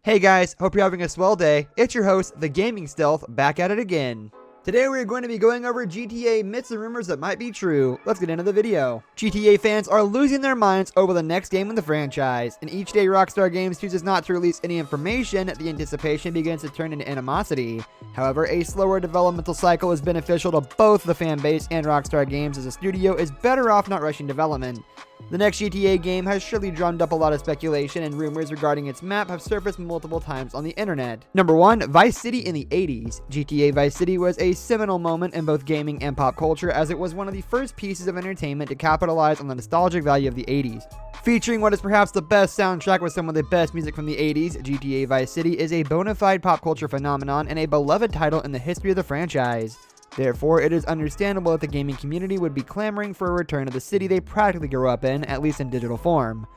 Hey guys, hope you're having a swell day. It's your host, The Gaming Stealth, back at it again. Today we're going to be going over GTA myths and rumors that might be true. Let's get into the video. GTA fans are losing their minds over the next game in the franchise, and each day Rockstar Games chooses not to release any information, the anticipation begins to turn into animosity. However, a slower developmental cycle is beneficial to both the fan base and Rockstar Games, as the studio is better off not rushing development. The next GTA game has surely drummed up a lot of speculation, and rumors regarding its map have surfaced multiple times on the internet. Number 1. Vice City in the 80s. GTA Vice City was a seminal moment in both gaming and pop culture, as it was one of the first pieces of entertainment to capitalize on the nostalgic value of the 80s. Featuring what is perhaps the best soundtrack with some of the best music from the 80s, GTA Vice City is a bona fide pop culture phenomenon and a beloved title in the history of the franchise. Therefore, it is understandable that the gaming community would be clamoring for a return to the city they practically grew up in, at least in digital form.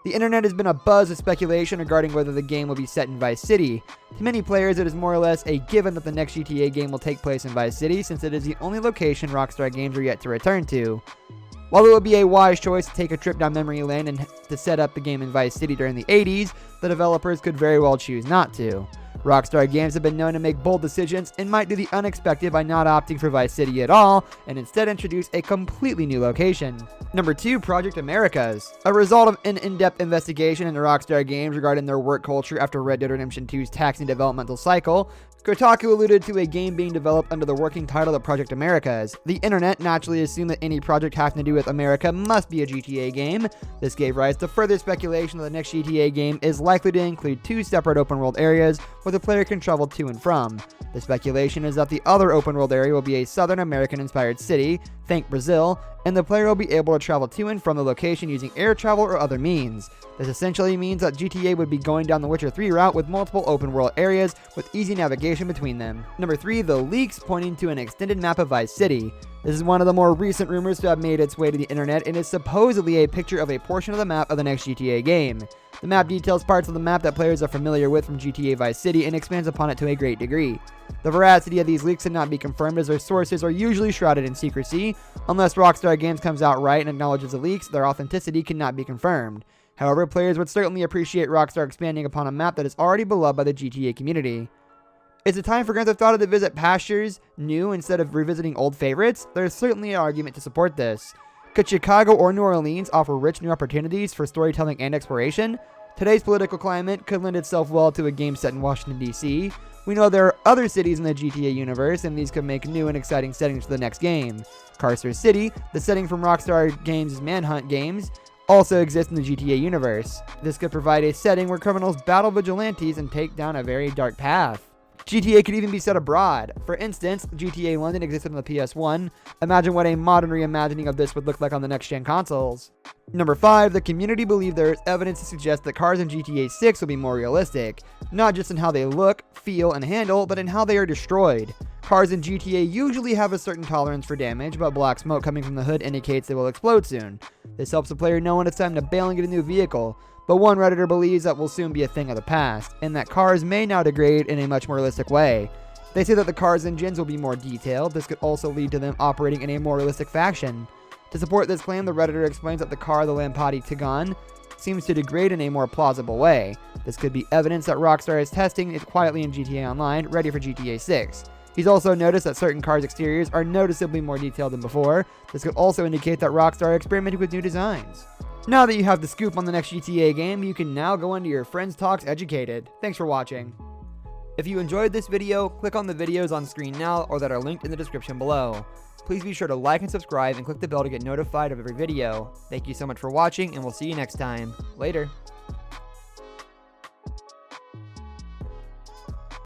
The internet has been a buzz of speculation regarding whether the game will be set in Vice City. To many players, it is more or less a given that the next GTA game will take place in Vice City, since it is the only location Rockstar Games are yet to return to. While it would be a wise choice to take a trip down memory lane and to set up the game in Vice City during the 80s, the developers could very well choose not to. Rockstar Games have been known to make bold decisions and might do the unexpected by not opting for Vice City at all and instead introduce a completely new location. Number 2. Project Americas. A result of an in-depth investigation into Rockstar Games regarding their work culture after Red Dead Redemption 2's taxing developmental cycle, Kotaku alluded to a game being developed under the working title of Project Americas. The internet naturally assumed that any project having to do with America must be a GTA game. This gave rise to further speculation that the next GTA game is likely to include 2 separate open-world areas where the player can travel to and from. The speculation is that the other open-world area will be a Southern American-inspired city, think Brazil, and the player will be able to travel to and from the location using air travel or other means. This essentially means that GTA would be going down the Witcher 3 route with multiple open-world areas with easy navigation between them. Number 3. The leaks pointing to an extended map of Vice City. This is one of the more recent rumors to have made its way to the internet and is supposedly a picture of a portion of the map of the next GTA game. The map details parts of the map that players are familiar with from GTA Vice City and expands upon it to a great degree. The veracity of these leaks cannot be confirmed, as their sources are usually shrouded in secrecy. Unless Rockstar Games comes out right and acknowledges the leaks, their authenticity cannot be confirmed. However, players would certainly appreciate Rockstar expanding upon a map that is already beloved by the GTA community. Is it time for Grand Theft Auto to visit pastures new instead of revisiting old favorites? There is certainly an argument to support this. Could Chicago or New Orleans offer rich new opportunities for storytelling and exploration? Today's political climate could lend itself well to a game set in Washington, D.C. We know there are other cities in the GTA universe, and these could make new and exciting settings for the next game. Carcer City, the setting from Rockstar Games' Manhunt games, also exists in the GTA universe. This could provide a setting where criminals battle vigilantes and take down a very dark path. GTA could even be set abroad. For instance, GTA London existed on the PS1. Imagine what a modern reimagining of this would look like on the next-gen consoles. Number 5. The community believe there is evidence to suggest that cars in GTA 6 will be more realistic, not just in how they look, feel, and handle, but in how they are destroyed. Cars in GTA usually have a certain tolerance for damage, but black smoke coming from the hood indicates they will explode soon. This helps the player know when it's time to bail and get a new vehicle. But one Redditor believes that will soon be a thing of the past, and that cars may now degrade in a much more realistic way. They say that the car's engines will be more detailed. This could also lead to them operating in a more realistic fashion. To support this claim, the Redditor explains that the car, the Lamborghini Tigran, seems to degrade in a more plausible way. This could be evidence that Rockstar is testing it quietly in GTA Online, ready for GTA 6. He's also noticed that certain cars' exteriors are noticeably more detailed than before. This could also indicate that Rockstar experimented with new designs. Now that you have the scoop on the next GTA game, you can now go into your Friends Talks educated. Thanks for watching. If you enjoyed this video, click on the videos on screen now or that are linked in the description below. Please be sure to like and subscribe and click the bell to get notified of every video. Thank you so much for watching, and we'll see you next time. Later.